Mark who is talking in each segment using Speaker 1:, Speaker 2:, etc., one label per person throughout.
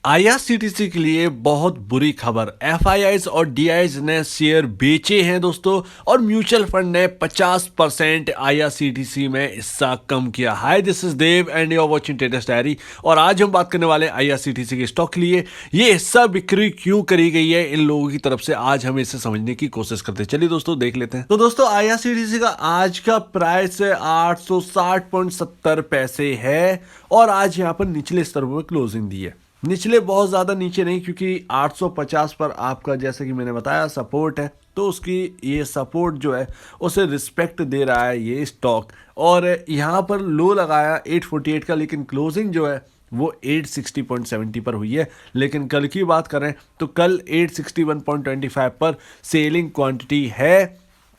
Speaker 1: IRCTC के लिए बहुत बुरी खबर। एफआईआईज और डीआईज ने शेयर बेचे हैं दोस्तों, और म्यूचुअल फंड ने 50% आईआरसीटीसी में हिस्सा कम किया। Hi, this is Dev and you are watching traders diary. और आज हम बात करने वाले आईआरसीटीसी के स्टॉक के लिए। ये हिस्सा बिक्री क्यों करी गई है इन लोगों की तरफ से, आज हम इसे समझने की कोशिश करते हैं। चलिए दोस्तों देख लेते हैं। तो दोस्तों आईआरसीटीसी का आज का प्राइस 860.70 पैसे है, और आज यहाँ पर निचले स्तर पर क्लोजिंग दी है। निचले बहुत ज़्यादा नीचे नहीं, क्योंकि 850 पर आपका जैसे कि मैंने बताया सपोर्ट है, तो उसकी ये सपोर्ट जो है उसे रिस्पेक्ट दे रहा है ये स्टॉक। और यहाँ पर लो लगाया 848 का, लेकिन क्लोजिंग जो है वो 860.70 पर हुई है। लेकिन कल की बात करें तो कल 861.25 पर सेलिंग क्वांटिटी है,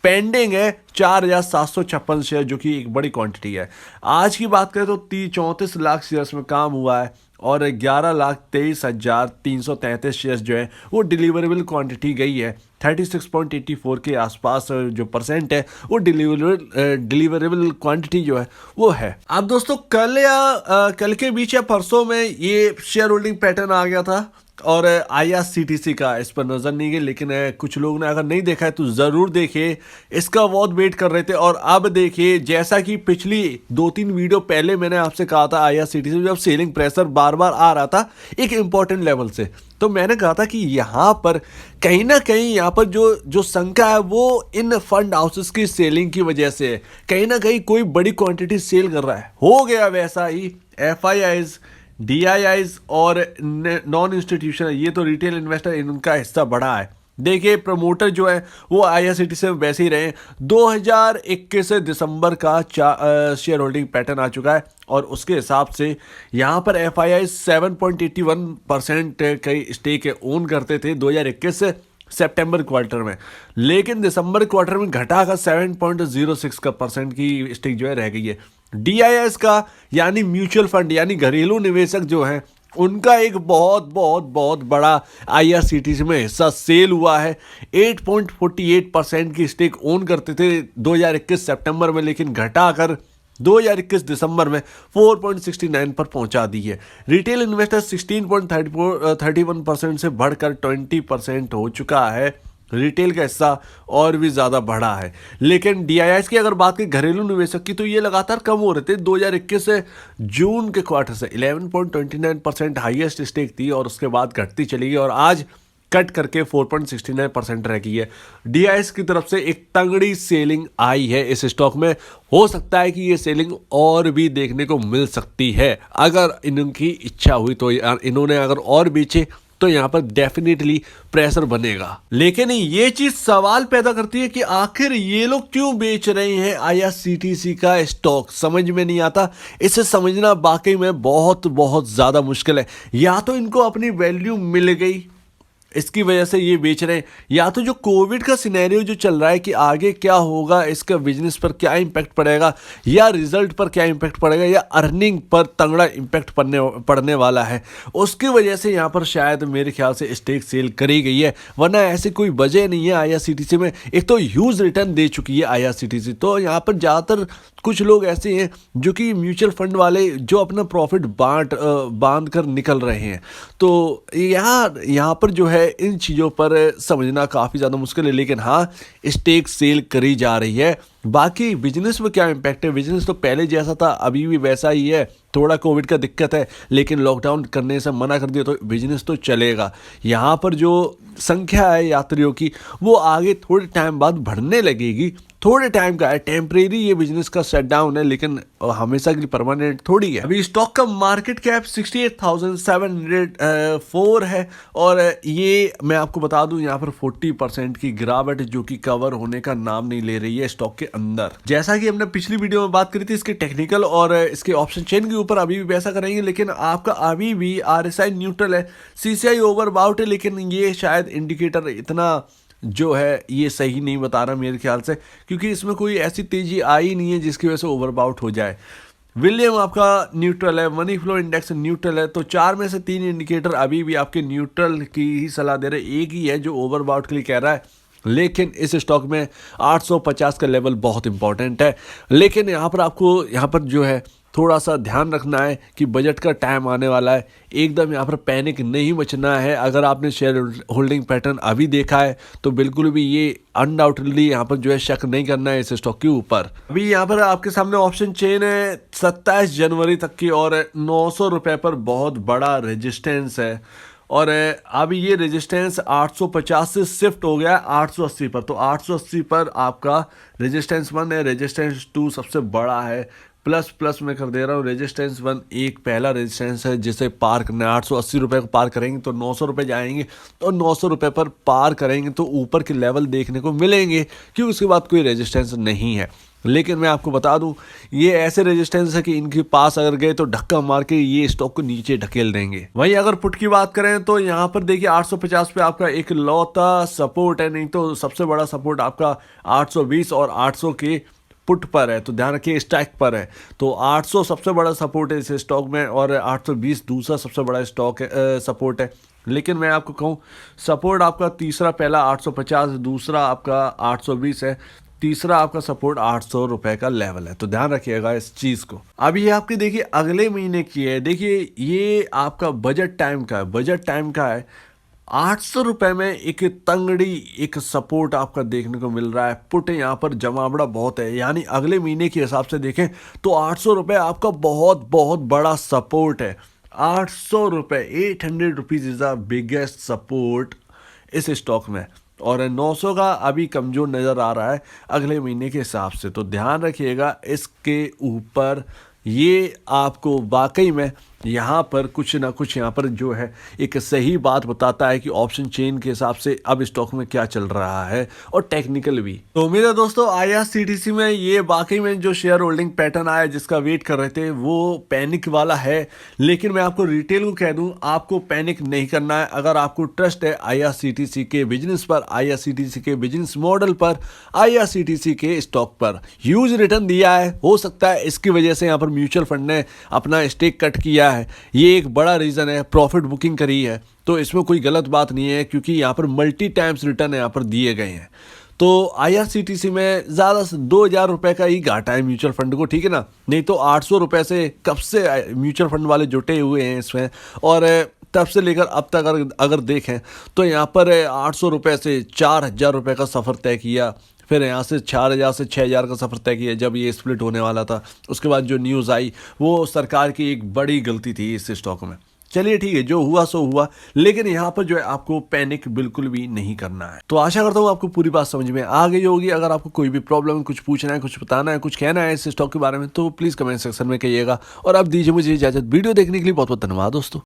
Speaker 1: पेंडिंग है 4756 शेयर, जो कि एक बड़ी क्वांटिटी है। आज की बात करें तो 34 लाख शेयर्स में काम हुआ है, और 11,23,333 शेयर्स जो है वो डिलीवरेबल क्वांटिटी गई है। 36.84 के आसपास जो परसेंट है वो डिलीवरेबल क्वांटिटी जो है वो है। अब दोस्तों कल के बीच या परसों में ये शेयर होल्डिंग पैटर्न आ गया था, और आईआरसीटीसी का इस पर नजर नहीं गई। लेकिन कुछ लोग ने अगर नहीं देखा है तो जरूर देखिए, इसका बहुत वेट कर रहे थे। और अब देखिए, जैसा कि पिछली 2-3 वीडियो पहले मैंने आपसे कहा था, आईआरसीटीसी जब सेलिंग प्रेशर बार बार आ रहा था एक इंपॉर्टेंट लेवल से, तो मैंने कहा था कि यहाँ पर कहीं ना कहीं यहाँ पर जो शंका है वो इन फंड हाउसेस की सेलिंग की वजह से है। कहीं ना कहीं कोई बड़ी क्वांटिटी सेल कर रहा है। हो गया वैसा ही। एफआईआईज, डीआईआईज और नॉन इंस्टीट्यूशनल, ये तो रिटेल इन्वेस्टर, इनका हिस्सा बढ़ा है। देखिए, प्रमोटर जो है वो आईआरसीटीसी में वैसे ही रहे। 2021 दिसंबर का शेयर होल्डिंग पैटर्न आ चुका है, और उसके हिसाब से यहाँ पर एफआईआई 7.81% कई स्टेक ओन करते थे 2021 से सितंबर क्वार्टर में, लेकिन दिसंबर क्वार्टर में घटाकर 7.06% की स्टेक जो है रह गई है। डीआईएस का यानी म्यूचुअल फंड यानी घरेलू निवेशक जो हैं, उनका एक बहुत बहुत बहुत बड़ा आईआरसीटीसी में हिस्सा सेल हुआ है। 8.48% की स्टेक ओन करते थे 2021 सितंबर में, लेकिन घटाकर 2021 दिसंबर में 4.69 पर पहुंचा दी है। रिटेल इन्वेस्टर 16.31% से बढ़कर 20% हो चुका है। रिटेल का हिस्सा और भी ज़्यादा बढ़ा है। लेकिन डीआईआईज की अगर बात करें घरेलू निवेशक की, तो ये लगातार कम हो रहे थे। 2021 से जून के क्वार्टर से 11.29% हाईएस्ट स्टेक थी, और उसके बाद घटती चली गई, और आज कट करके 4.69% रह गई है। डीआईएस की तरफ से एक तगड़ी सेलिंग आई है इस स्टॉक में। हो सकता है कि ये सेलिंग और भी देखने को मिल सकती है, अगर इनकी इच्छा हुई तो। इन्होंने अगर और बेचे तो यहाँ पर डेफिनेटली प्रेशर बनेगा। लेकिन ये चीज सवाल पैदा करती है कि आखिर ये लोग क्यों बेच रहे हैं आईआरसीटीसी का स्टॉक, समझ में नहीं आता। इसे समझना वाकई में बहुत बहुत ज्यादा मुश्किल है। या तो इनको अपनी वैल्यू मिल गई, इसकी वजह से ये बेच रहे हैं, या तो जो कोविड का सिनेरियो जो चल रहा है कि आगे क्या होगा, इसका बिजनेस पर क्या इंपैक्ट पड़ेगा, या रिजल्ट पर क्या इंपैक्ट पड़ेगा, या अर्निंग पर तगड़ा इंपैक्ट पड़ने वाला है, उसकी वजह से यहाँ पर शायद मेरे ख्याल से स्टेक सेल करी गई है। वरना ऐसी कोई वजह नहीं है आईआरसीटीसी में। एक तो ह्यूज रिटर्न दे चुकी है आईआरसीटीसी, तो यहाँ पर ज़्यादातर कुछ लोग ऐसे हैं जो कि म्यूचुअल फंड वाले जो अपना प्रॉफिट बांध कर निकल रहे हैं। तो यहाँ पर जो है इन चीज़ों पर समझना काफ़ी ज़्यादा मुश्किल है। लेकिन हाँ, स्टेक सेल करी जा रही है। बाकी बिजनेस में क्या इम्पैक्ट है, बिजनेस तो पहले जैसा था अभी भी वैसा ही है। थोड़ा कोविड का दिक्कत है, लेकिन लॉकडाउन करने से मना कर दिया तो बिजनेस तो चलेगा। यहाँ पर जो संख्या है यात्रियों की वो आगे थोड़े टाइम बाद बढ़ने लगेगी। थोड़े टाइम का है, टेम्परेरी ये बिजनेस का शटडाउन है, लेकिन हमेशा के लिए परमानेंट थोड़ी है। अभी स्टॉक का मार्केट कैप 68,704 है, और ये मैं आपको बता दूं यहाँ पर 40% की गिरावट जो कि कवर होने का नाम नहीं ले रही है स्टॉक के अंदर। जैसा कि हमने पिछली वीडियो में बात करी थी इसके टेक्निकल और इसके ऑप्शन चेन के ऊपर, अभी भी वैसा करेंगे। लेकिन आपका अभी भी आरएसआई न्यूट्रल है, सीसीआई ओवरबाउट है, लेकिन ये शायद इंडिकेटर इतना जो है ये सही नहीं बता रहा मेरे ख्याल से, क्योंकि इसमें कोई ऐसी तेजी आई नहीं है जिसकी वजह से ओवरबाउट हो जाए। विलियम आपका न्यूट्रल है, मनी फ्लो इंडेक्स न्यूट्रल है, तो 4 में से 3 इंडिकेटर अभी भी आपके न्यूट्रल की ही सलाह दे रहे। एक ही है जो ओवरबाउट के लिए कह रहा है, लेकिन इस स्टॉक में 850 का लेवल बहुत इंपॉर्टेंट है। लेकिन यहाँ पर आपको यहाँ पर जो है थोड़ा सा ध्यान रखना है कि बजट का टाइम आने वाला है। एकदम यहाँ पर पैनिक नहीं मचना है। अगर आपने शेयर होल्डिंग पैटर्न अभी देखा है तो बिल्कुल भी ये अनडाउटेडली यहाँ पर जो है शक नहीं करना है इस स्टॉक के ऊपर। अभी यहाँ पर आपके सामने ऑप्शन चेन है 27 जनवरी तक की, और 900 रुपये पर बहुत बड़ा रेजिस्टेंस है, और अभी ये रेजिस्टेंस 850 से शिफ्ट हो गया 880 पर। तो 880 पर आपका रेजिस्टेंस 1 है, रेजिस्टेंस 2 सबसे बड़ा है, प्लस प्लस मैं कर दे रहा हूँ। रेजिस्टेंस 1 एक पहला रेजिस्टेंस है जिसे पार करना है। 880 रुपये को पार करेंगे तो 900 रुपये जाएंगे, और 900 रुपये पर पार करेंगे तो ऊपर के लेवल देखने को मिलेंगे, क्योंकि उसके बाद कोई रेजिस्टेंस नहीं है। लेकिन मैं आपको बता दूं, ये ऐसे रेजिस्टेंस है कि इनके पास अगर गए तो धक्का मार के ये स्टॉक को नीचे ढकेल देंगे। वहीं अगर पुट की बात करें तो यहाँ पर देखिए 850 पे आपका एक लौता सपोर्ट है, नहीं तो सबसे बड़ा सपोर्ट आपका 820 और 800 के पुट पर है। तो ध्यान रखिए स्ट्राइक पर है। तो 800 सबसे बड़ा सपोर्ट है इस स्टॉक में, और 820 दूसरा सबसे बड़ा स्टॉक है, सपोर्ट है। लेकिन मैं आपको कहूँ सपोर्ट आपका तीसरा, पहला 850, दूसरा आपका 820 है, तीसरा आपका सपोर्ट 800 रुपए का लेवल है। तो ध्यान रखिएगा इस चीज को। अब ये आपकी देखिए अगले महीने की है। देखिए ये आपका बजट टाइम का है, बजट टाइम का है। 800 रुपए में एक तंगड़ी एक सपोर्ट आपका देखने को मिल रहा है। पुट यहाँ पर जमावड़ा बहुत है, यानी अगले महीने के हिसाब से देखें तो 800 रुपये आपका बहुत बहुत बड़ा सपोर्ट है। 800 रुपये, 800 rupees is the biggest support इस स्टॉक में, और 900 का अभी कमज़ोर नज़र आ रहा है अगले महीने के हिसाब से। तो ध्यान रखिएगा इसके ऊपर। ये आपको वाकई में यहाँ पर कुछ ना कुछ यहाँ पर जो है एक सही बात बताता है कि ऑप्शन चेन के हिसाब से अब स्टॉक में क्या चल रहा है, और टेक्निकल भी। तो मेरे दोस्तों IRCTC में ये वाकई में जो शेयर होल्डिंग पैटर्न आया जिसका वेट कर रहे थे वो पैनिक वाला है। लेकिन मैं आपको रिटेल को कह दूं, आपको पैनिक नहीं करना है। अगर आपको ट्रस्ट है IRCTC के बिजनेस पर, IRCTC के बिजनेस मॉडल पर, IRCTC के स्टॉक पर, ह्यूज रिटर्न दिया है, हो सकता है इसकी वजह से यहाँ पर म्यूचुअल फंड ने अपना स्टेक कट किया है, ये एक बड़ा रीजन है। प्रॉफिट बुकिंग करी है तो इसमें कोई गलत बात नहीं है, क्योंकि यहाँ पर मल्टी टाइम्स रिटर्न यहाँ पर दिए गए हैं। तो IRCTC में ज़्यादा से 2000 रुपये का ही घाटा है म्यूचुअल फंड को, ठीक है ना। नहीं तो 800 रुपये से कब से म्यूचुअल फंड वाले जुटे हुए हैं इसमें, और तब से लेकर अब तक अगर देखें तो यहाँ पर 800 रुपये से 4000 रुपये का सफ़र तय किया, फिर यहाँ से 4000 से 6000 का सफ़र तय किया जब ये स्प्लिट होने वाला था। उसके बाद जो न्यूज़ आई वो सरकार की एक बड़ी गलती थी इस स्टॉक में। चलिए ठीक है, जो हुआ सो हुआ, लेकिन यहाँ पर जो है आपको पैनिक बिल्कुल भी नहीं करना है। तो आशा करता हूँ आपको पूरी बात समझ में आ गई होगी। अगर आपको कोई भी प्रॉब्लम, कुछ पूछना है, कुछ बताना है, कुछ कहना है इस स्टॉक के बारे में, तो प्लीज़ कमेंट सेक्शन में कहिएगा। और अब दीजिए मुझे इजाज़त। वीडियो देखने के लिए बहुत बहुत धन्यवाद दोस्तों।